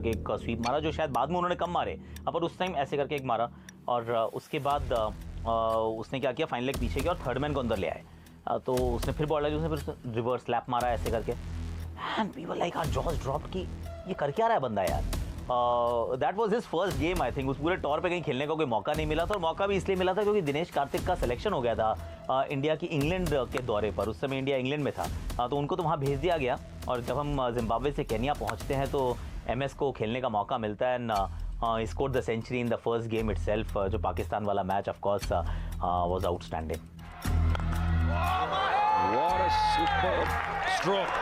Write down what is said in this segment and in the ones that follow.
एक स्वीप मारा जो शायद बाद में उन्होंने कम मारे, पर उस टाइम ऐसे करके एक मारा। और उसके बाद उसने क्या किया, फाइनल लेग पीछे किया और थर्ड मैन को अंदर ले आए। तो उसने फिर बॉल लगी, उसने फिर रिवर्स स्लैप मारा ऐसे करके, and we were like our jaws dropped कि ये कर क्या रहा है बंदा यार। That was his first game I think. उस पूरे टूर पे कहीं खेलने का कोई मौका नहीं मिला था, और मौका भी इसलिए मिला था क्योंकि दिनेश कार्तिक का सिलेक्शन हो गया था इंडिया की इंग्लैंड के दौरे पर। उस समय इंडिया इंग्लैंड में था, तो उनको तो वहाँ भेज दिया गया। और जब हम जिम्बाब्वे से केन्या पहुँचते हैं तो MS को खेलने का मौका मिलता है, and scored the century in the first game itself. जो पाकिस्तान वाला match of course was outstanding. What a superb stroke.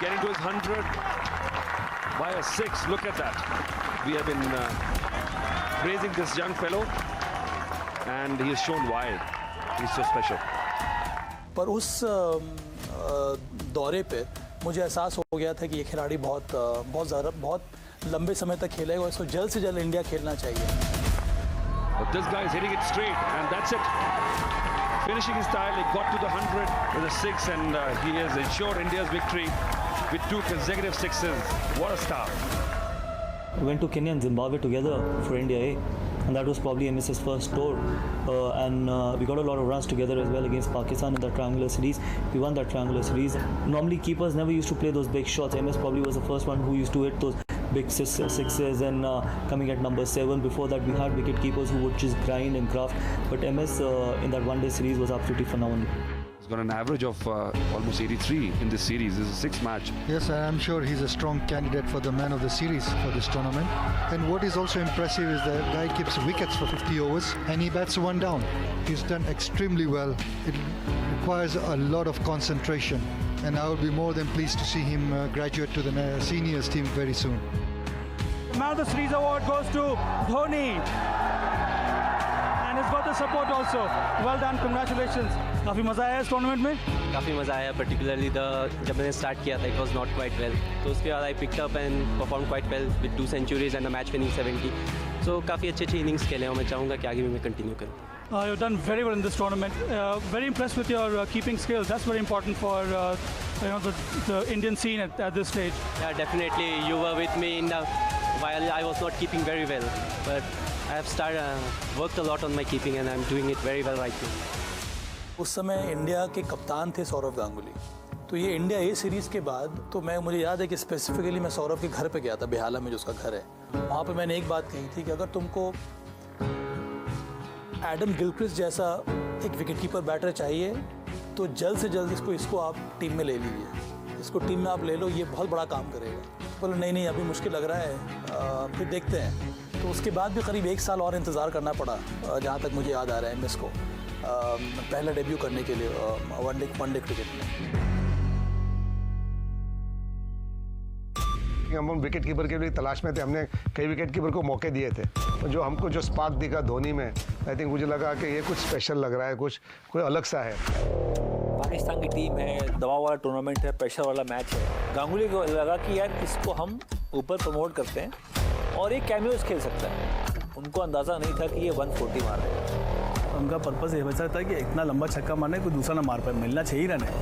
Getting to his 100 by a 6. Look at that. We have been praising this young fellow, and he has shown why he's so special. पर उस दौरे पे मुझे एहसास हो गया था कि ये खिलाड़ी बहुत लंबे समय तक खेलेगा और इसको जल्द से जल्द इंडिया खेलना चाहिए। But this guy is hitting it straight, and that's it. Finishing his style, he got to the 100 with a 6, and he has ensured India's victory with 2 consecutive sixes. What a star. We went to Kenya and Zimbabwe together for India A, and that was probably MS's first tour. And we got a lot of runs together as well against Pakistan in the triangular series. We won that triangular series. Normally keepers never used to play those big shots. MS probably was the first one who used to hit those big sixes, and coming at number 7. Before that we had wicket keepers who would just grind and craft, but MS in that one day series was absolutely phenomenal. He's got an average of almost 83 in this series. This is a 6th match. Yes, I'm sure he's a strong candidate for the man of the series for this tournament. And what is also impressive is that guy keeps wickets for 50 overs and he bats one down. He's done extremely well. It requires a lot of concentration, and I would be more than pleased to see him graduate to the seniors team very soon. Man of the Series award goes to Dhoni, and he's got the support also. Well done, congratulations. काफ़ी मज़ा आया इस tournament में? काफ़ी मज़ा आया, particularly जब मैंने स्टार्ट किया था it was not quite well. तो उसके बाद I picked up and performed quite well with 2 centuries and a match winning 70. So काफ़ी अच्छे innings खेले हैं और मैं चाहूँगा कि आगे भी मैं कंटिन्यू करूँ. You've done very well in this tournament. Very impressed with your keeping skills. That's very important for the Indian scene at this stage. Yeah, definitely. You were with me while I was not keeping very well, but I have worked a lot on my keeping, and I'm doing it very well right now. उस समय India के कप्तान थे सौरव गांगुली। तो ये India ए series के बाद तो मुझे याद है कि स्पेसिफिकली मैं सौरव के घर पे गया था, बेहाला में जो उसका घर है। वहाँ पे मैंने एक बात कही थी कि अगर तुमको एडम गिलक्रिस्ट जैसा एक विकेटकीपर बैटर चाहिए तो जल्द से जल्द इसको आप टीम में ले लीजिए, इसको टीम में आप ले लो, ये बहुत बड़ा काम करेगा। बोले नहीं अभी मुश्किल लग रहा है, फिर देखते हैं। तो उसके बाद भी करीब 1 साल और इंतज़ार करना पड़ा, जहाँ तक मुझे याद आ रहा है MS को पहला डेब्यू करने के लिए वनडे क्रिकेट में। हम विकेट कीपर के लिए तलाश में थे, हमने कई विकेट कीपर को मौके दिए थे, तो जो हमको जो स्पार्क दिखा धोनी में, आई थिंक मुझे लगा कि ये कुछ स्पेशल लग रहा है, कोई अलग सा है। पाकिस्तान की टीम है, दबाव वाला टूर्नामेंट है, प्रेशर वाला मैच है। गांगुली को लगा कि यार इसको हम ऊपर प्रमोट करते हैं और एक कैमियोस खेल सकता है। उनको अंदाज़ा नहीं था कि ये 140 मार रहा है। उनका पर्पज़ ये बचा था कि इतना लंबा छक्का मारने कोई दूसरा ना मार पाए, मिलना चाहिए रन है।